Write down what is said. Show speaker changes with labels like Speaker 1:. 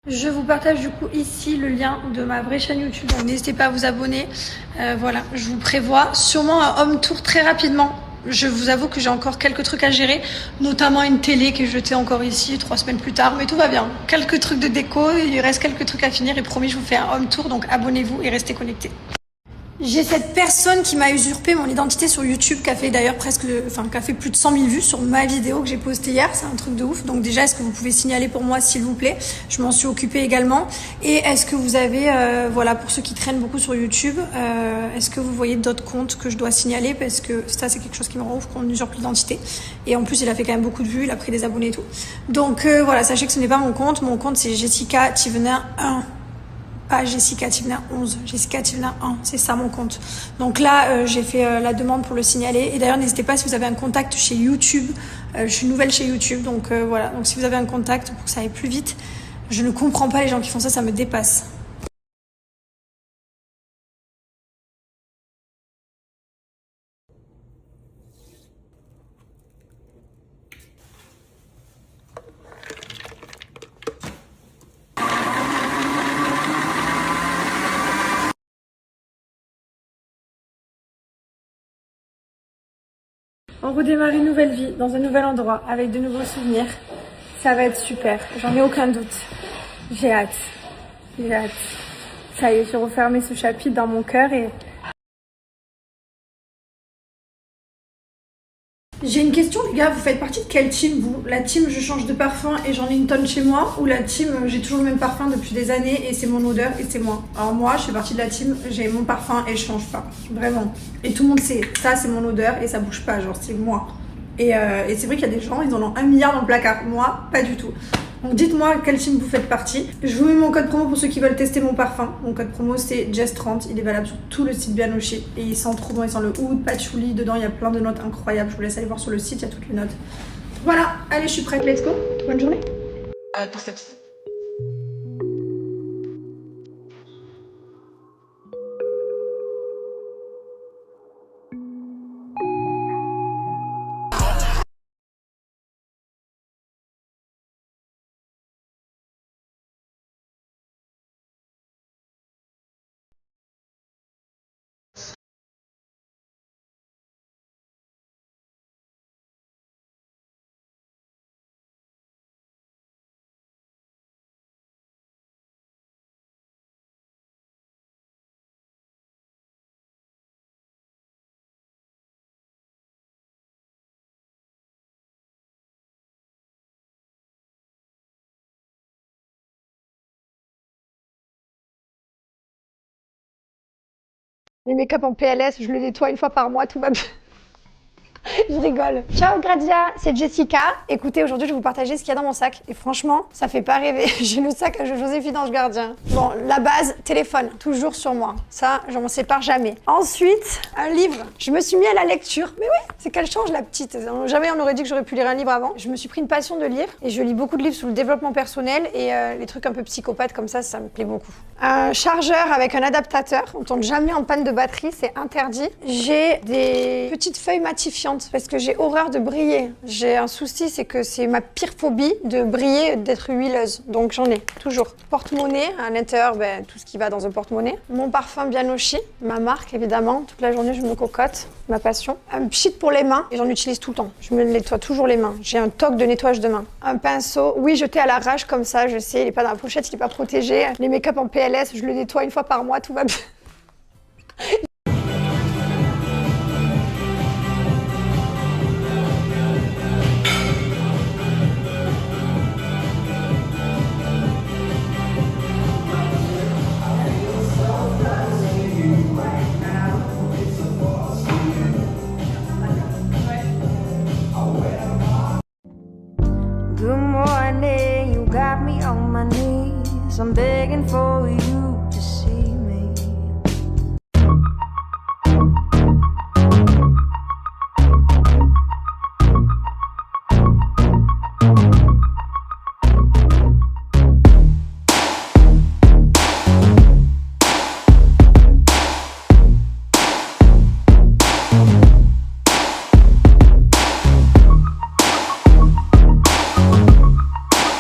Speaker 1: Je vous partage du coup ici le lien de ma vraie chaîne YouTube, donc n'hésitez pas à vous abonner. Voilà, je vous prévois sûrement un home tour très rapidement. Je vous avoue que j'ai encore quelques trucs à gérer, notamment une télé qui est jetée encore ici 3 semaines plus tard, mais tout va bien. Quelques trucs de déco, il reste quelques trucs à finir et promis je vous fais un home tour, donc abonnez-vous et restez connectés. J'ai cette personne qui m'a usurpé mon identité sur YouTube, qui a fait d'ailleurs qui a fait plus de 100 000 vues sur ma vidéo que j'ai postée hier. C'est un truc de ouf. Donc déjà, est-ce que vous pouvez signaler pour moi, s'il vous plaît? Je m'en suis occupée également. Et est-ce que vous avez, voilà, pour ceux qui traînent beaucoup sur YouTube, est-ce que vous voyez d'autres comptes que je dois signaler? Parce que ça, c'est quelque chose qui me rend ouf qu'on usurpe l'identité. Et en plus, il a fait quand même beaucoup de vues, il a pris des abonnés et tout. Donc voilà, sachez que ce n'est pas mon compte. Mon compte, c'est Jessica Thévenin 1. Pas Jessica Thévenin 11, Jessica Thévenin 1, c'est ça mon compte. Donc là, j'ai fait la demande pour le signaler. Et d'ailleurs, n'hésitez pas si vous avez un contact chez YouTube. Je suis nouvelle chez YouTube, donc voilà. Donc si vous avez un contact pour que ça aille plus vite, je ne comprends pas les gens qui font ça, ça me dépasse. On redémarre une nouvelle vie dans un nouvel endroit avec de nouveaux souvenirs. Ça va être super, j'en ai aucun doute. J'ai hâte, j'ai hâte. Ça y est, j'ai refermé ce chapitre dans mon cœur et... J'ai une question les gars, vous faites partie de quelle team vous? La team je change de parfum et j'en ai une tonne chez moi, ou la team j'ai toujours le même parfum depuis des années et c'est mon odeur et c'est moi? Alors moi je fais partie de la team, j'ai mon parfum et je change pas, vraiment. Et tout le monde sait, ça c'est mon odeur et ça bouge pas, genre c'est moi. Et c'est vrai qu'il y a des gens, ils en ont 1 milliard dans le placard, moi pas du tout. Donc dites-moi quelle team vous faites partie. Je vous mets mon code promo pour ceux qui veulent tester mon parfum. Mon code promo c'est Jess30, il est valable sur tout le site Bianoché. Et il sent trop bon, il sent le oud, patchouli, dedans il y a plein de notes incroyables. Je vous laisse aller voir sur le site, il y a toutes les notes. Voilà, allez je suis prête, let's go, bonne journée.
Speaker 2: Pour cette...
Speaker 1: Les make-up en PLS, je le nettoie une fois par mois, tout va bien. Je rigole. Ciao Gradia, c'est Jessica. Écoutez, aujourd'hui je vais vous partager ce qu'il y a dans mon sac. Et franchement, ça fait pas rêver. J'ai le sac à Joséphine Ange Gardien. Bon, la base, téléphone, toujours sur moi. Ça, je m'en sépare jamais. Ensuite, un livre. Je me suis mis à la lecture. Mais oui, c'est qu'elle change la petite. Jamais on aurait dit que j'aurais pu lire un livre avant. Je me suis pris une passion de lire et je lis beaucoup de livres sur le développement personnel et les trucs un peu psychopathes comme ça me plaît beaucoup. Un chargeur avec un adaptateur. On tombe jamais en panne de batterie, c'est interdit. J'ai des petites feuilles matifiantes parce que j'ai horreur de briller. J'ai un souci, c'est que c'est ma pire phobie de briller, d'être huileuse. Donc j'en ai toujours. Porte-monnaie, à l'intérieur, tout ce qui va dans un porte-monnaie. Mon parfum Bianoché, ma marque évidemment. Toute la journée, je me cocotte, ma passion. Un pchit pour les mains et j'en utilise tout le temps. Je me nettoie toujours les mains. J'ai un toc de nettoyage de mains. Un pinceau, oui, jeté à l'arrache comme ça, je sais, il n'est pas dans la pochette, il n'est pas protégé. Les make-up en PLS, je le nettoie une fois par mois, tout va bien.
Speaker 3: Good morning, you got me on my knees. I'm begging for you